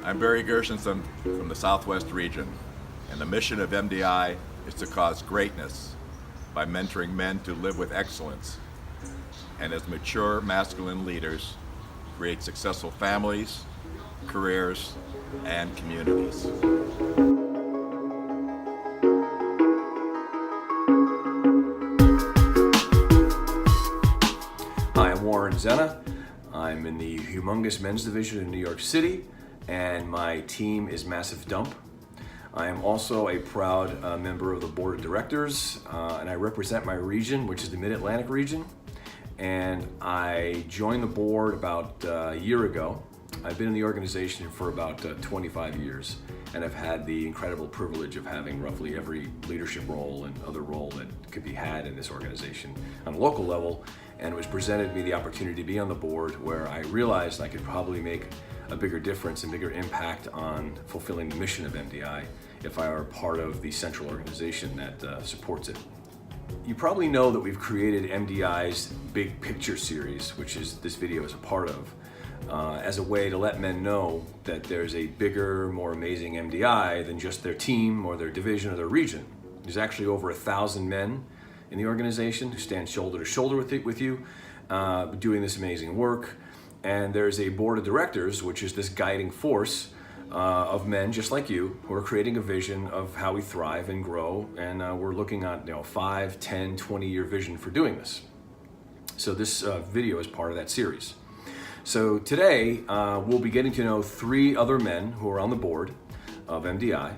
I'm Barry Gershenson from the Southwest region, and the mission of MDI is to cause greatness by mentoring men to live with excellence, and as mature masculine leaders, create successful families, careers, and communities. Hi, I'm Warren Zenna. I'm in the humongous men's division in New York City, and my team is Massive Dump. I am also a proud member of the board of directors, and I represent my region, which is the Mid-Atlantic region. And I joined the board about a year ago. I've been in the organization for about 25 years, and I've had the incredible privilege of having roughly every leadership role and other role that could be had in this organization on a local level. And it was presented to me the opportunity to be on the board, where I realized I could probably make a bigger difference and bigger impact on fulfilling the mission of MDI if I were part of the central organization that supports it. You probably know that we've created MDI's Big Picture series, which is this video is a part of, as a way to let men know that there's a bigger, more amazing MDI than just their team or their division or their region. There's actually over 1,000 men in the organization who stand shoulder to shoulder with you, doing this amazing work. And there's a board of directors, which is this guiding force of men just like you, who are creating a vision of how we thrive and grow. And we're looking at 5, 10, 20-year vision for doing this. So this video is part of that series. So today, we'll be getting to know 3 other men who are on the board of MDI,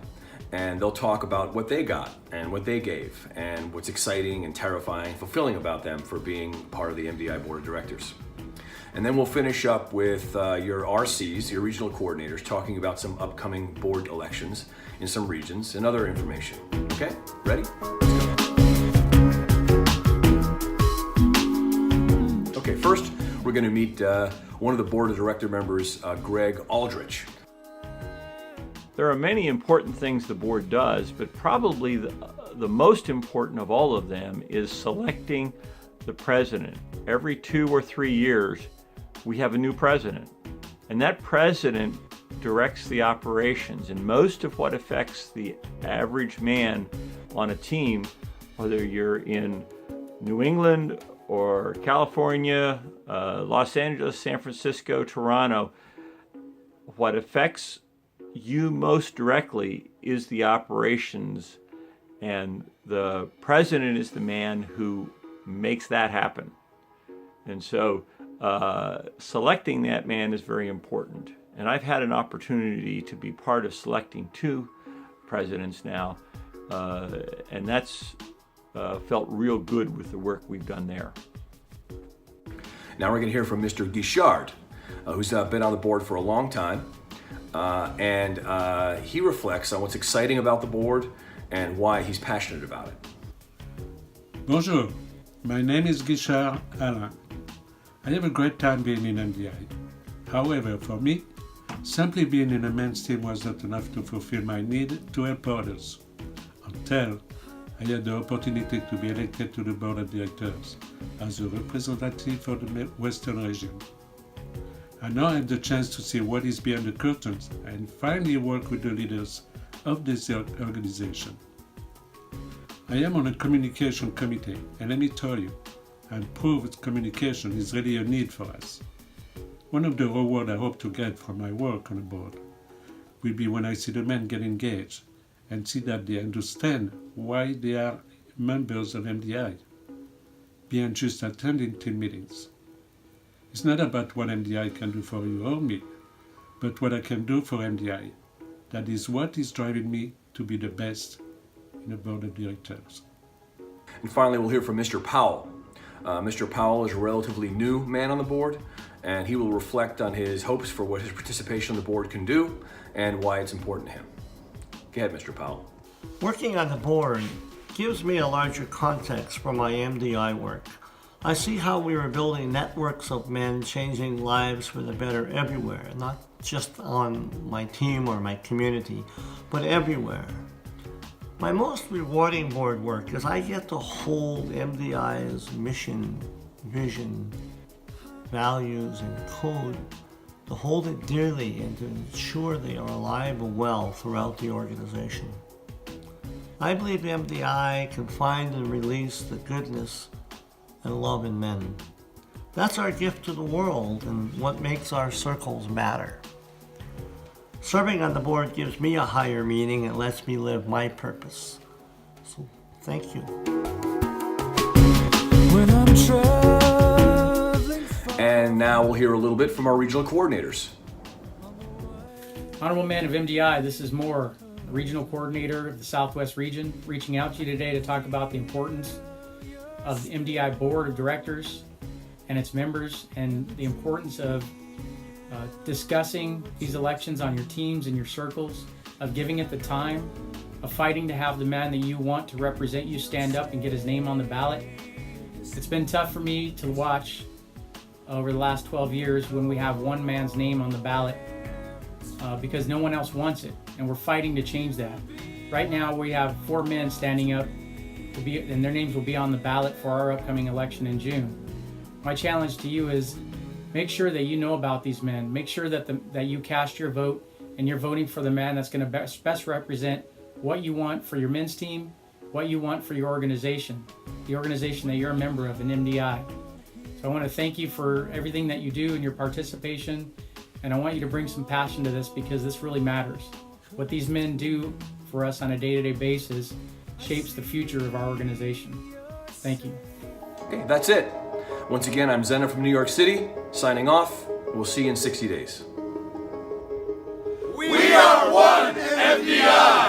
and they'll talk about what they got and what they gave and what's exciting and terrifying, fulfilling about them for being part of the MDI board of directors. And then we'll finish up with your RCs, your regional coordinators, talking about some upcoming board elections in some regions and other information. Okay, ready? Let's go. Okay, first we're going to meet one of the board of director members, Greg Aldrich. There are many important things the board does, but probably the most important of all of them is selecting the president. Every 2 or 3 years, we have a new president, and that president directs the operations, and most of what affects the average man on a team, whether you're in New England or California, Los Angeles, San Francisco, Toronto, what affects you most directly is the operations, and the president is the man who makes that happen. And so selecting that man is very important. And I've had an opportunity to be part of selecting 2 presidents now, and that's felt real good with the work we've done there. Now we're going to hear from Mr. Guichard, who's been on the board for a long time, and he reflects on what's exciting about the board and why he's passionate about it. Bonjour, my name is Guichard Alain. I have a great time being in MDI. However, for me, simply being in a men's team was not enough to fulfill my need to help others, until I had the opportunity to be elected to the board of directors as a representative for the Western region. I now have the chance to see what is behind the curtains and finally work with the leaders of this organization. I am on a communication committee, and let me tell you, improved communication is really a need for us. One of the rewards I hope to get from my work on the board will be when I see the men get engaged and see that they understand why they are members of MDI, beyond just attending team meetings. It's not about what MDI can do for you or me, but what I can do for MDI. That is what is driving me to be the best in the board of directors. And finally, we'll hear from Mr. Powell. Mr. Powell is a relatively new man on the board, and he will reflect on his hopes for what his participation on the board can do and why it's important to him. Go ahead, Mr. Powell. Working on the board gives me a larger context for my MDI work. I see how we are building networks of men changing lives for the better everywhere, not just on my team or my community, but everywhere. My most rewarding board work is I get to hold MDI's mission, vision, values, and code to hold it dearly and to ensure they are alive and well throughout the organization. I believe MDI can find and release the goodness and love in men. That's our gift to the world and what makes our circles matter. Serving on the board gives me a higher meaning and lets me live my purpose. So, thank you. And now we'll hear a little bit from our regional coordinators. Honorable Man of MDI, this is Moore, Regional Coordinator of the Southwest Region, reaching out to you today to talk about the importance of the MDI Board of Directors and its members and the importance of discussing these elections on your teams and your circles, of giving it the time, of fighting to have the man that you want to represent you stand up and get his name on the ballot. It's been tough for me to watch over the last 12 years when we have one man's name on the ballot because no one else wants it, and we're fighting to change that. Right now we have 4 men standing up and their names will be on the ballot for our upcoming election in June. My challenge to you is make sure that you know about these men. Make sure that you cast your vote and you're voting for the man that's going to best represent what you want for your men's team, what you want for your organization, the organization that you're a member of, an MDI. So I want to thank you for everything that you do and your participation, and I want you to bring some passion to this because this really matters. What these men do for us on a day-to-day basis shapes the future of our organization. Thank you. Okay, that's it. Once again, I'm Zenna from New York City, signing off. We'll see you in 60 days. We are one MDI!